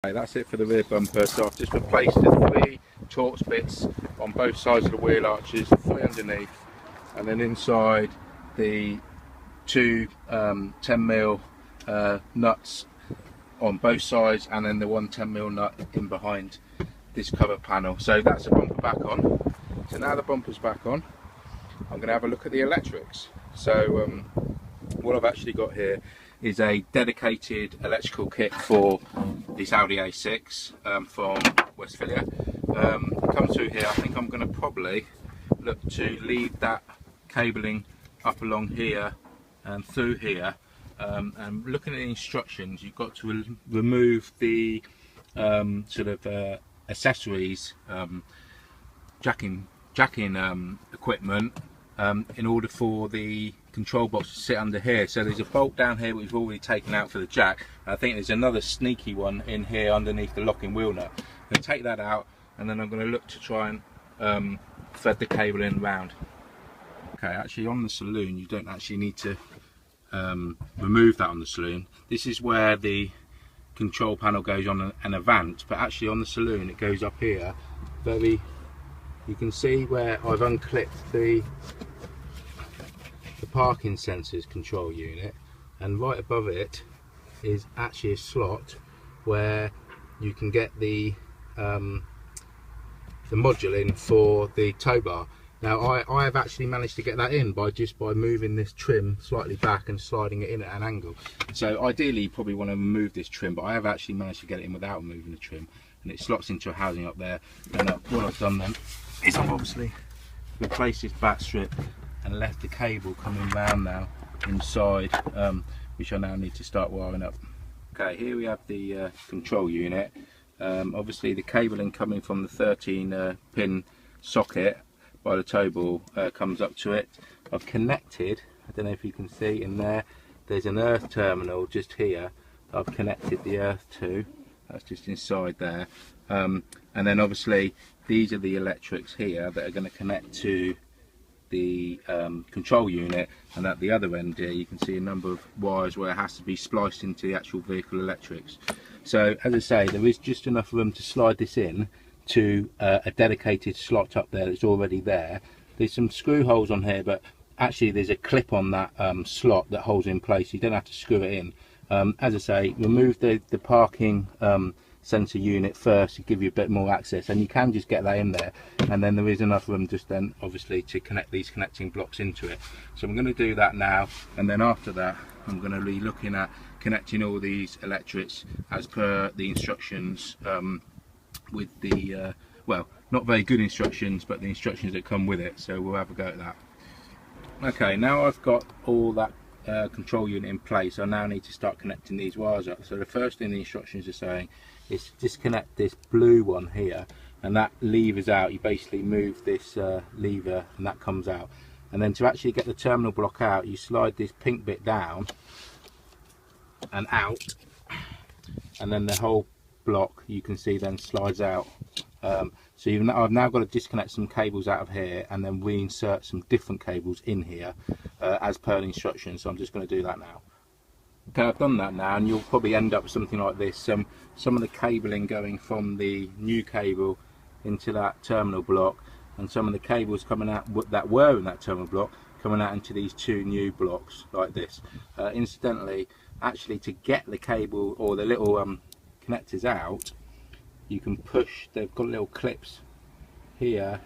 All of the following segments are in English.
Okay, that's it for the rear bumper. So I've just replaced the 3 Torx bits on both sides of the wheel arches, 3 underneath, and then inside the 2 10mm nuts on both sides, and then the 1 10mm nut in behind this cover panel. So that's the bumper back on. So now the bumper's back on, I'm going to have a look at the electrics. So what I've actually got here is a dedicated electrical kit for this Audi A6 from Westphalia. Come through here. I think I'm going to probably look to lead that cabling up along here and through here. And looking at the instructions, you've got to remove the sort of accessories, jacking equipment in order for the control box to sit under here. So there's a bolt down here which we've already taken out for the jack. I think there's another sneaky one in here underneath the locking wheel nut. I'm going to take that out, and then I'm going to look to try and thread the cable in round. Okay, actually on the saloon you don't actually need to remove that on the saloon. This is where the control panel goes on an Avant, but actually on the saloon it goes up here. You can see where I've unclipped the parking sensors control unit, and right above it is actually a slot where you can get the module in for the tow bar. Now I have actually managed to get that in by moving this trim slightly back and sliding it in at an angle. So ideally you probably want to remove this trim, but I have actually managed to get it in without removing the trim, and it slots into a housing up there. And what I've done then is I've obviously replaced this back strip and left the cable coming round now inside, which I now need to start wiring up. Okay, here we have the control unit. Obviously the cabling coming from the 13 pin socket by the tow ball comes up to it. I've connected, I don't know if you can see in there, there's an earth terminal just here. I've connected the earth to, that's just inside there. And then obviously these are the electrics here that are going to connect to the control unit, and at the other end here you can see a number of wires where it has to be spliced into the actual vehicle electrics. So as I say, there is just enough room to slide this in to a dedicated slot up there that's already there. There's some screw holes on here, but actually there's a clip on that slot that holds it in place. You don't have to screw it in. As I say, remove the parking sensor unit first to give you a bit more access, and you can just get that in there, and then there is enough room just then obviously to connect these connecting blocks into it. So I'm going to do that now, and then after that I'm going to be looking at connecting all these electrics as per the instructions, with the well, not very good instructions, but the instructions that come with it. So we'll have a go at that. Okay, now I've got all that control unit in place, I now need to start connecting these wires up. So the first thing the instructions are saying is disconnect this blue one here, and that levers out. You basically move this lever and that comes out, and then to actually get the terminal block out you slide this pink bit down and out, and then the whole block you can see then slides out. So I've now got to disconnect some cables out of here and then reinsert some different cables in here as per the instructions. So I'm just going to do that now. Okay, I've done that now, and you'll probably end up with something like this. Some of the cabling going from the new cable into that terminal block, and some of the cables coming out that were in that terminal block coming out into these 2 new blocks like this. Incidentally, actually to get the cable or the little connectors out, you can push, they've got little clips here,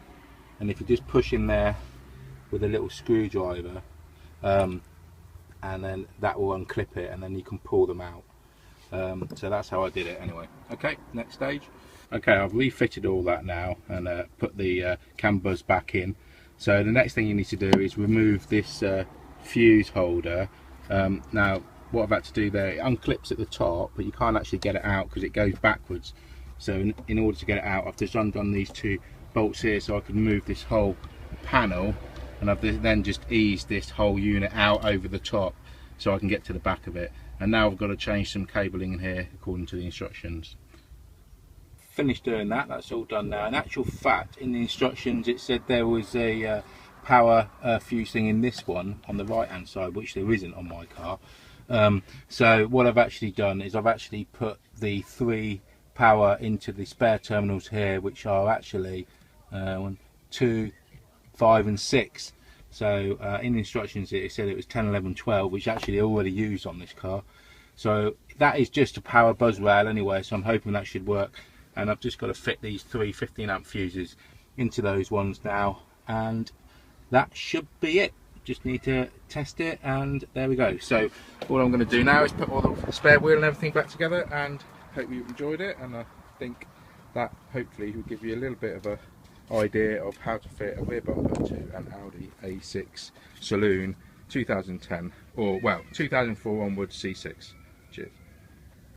and if you just push in there with a little screwdriver, and then that will unclip it, and then you can pull them out. So that's how I did it anyway. Okay, next stage. Okay, I've refitted all that now and put the cam buzz back in. So the next thing you need to do is remove this fuse holder. Now what I've had to do there, it unclips at the top, but you can't actually get it out because it goes backwards. So in order to get it out, I've just undone these 2 bolts here so I can move this whole panel, and I've then just eased this whole unit out over the top so I can get to the back of it. And now I've got to change some cabling in here according to the instructions. Finished doing that, that's all done now. In actual fact, in the instructions it said there was a power fuse thing in this one on the right hand side, which there isn't on my car. So what I've actually done is I've actually put the 3 power into the spare terminals here, which are actually 1, 2, 5 and 6. So in the instructions it said it was 10, 11, 12, which actually already used on this car. So that is just a power buzz rail anyway, so I'm hoping that should work. And I've just got to fit these 3 15 amp fuses into those ones now, and that should be it. Just need to test it, and there we go. So all I'm going to do now is put all the spare wheel and everything back together, and hope you enjoyed it. And I think that hopefully will give you a little bit of a idea of how to fit a rear bumper to an Audi A6 Saloon 2010, or well 2004 onwards C6.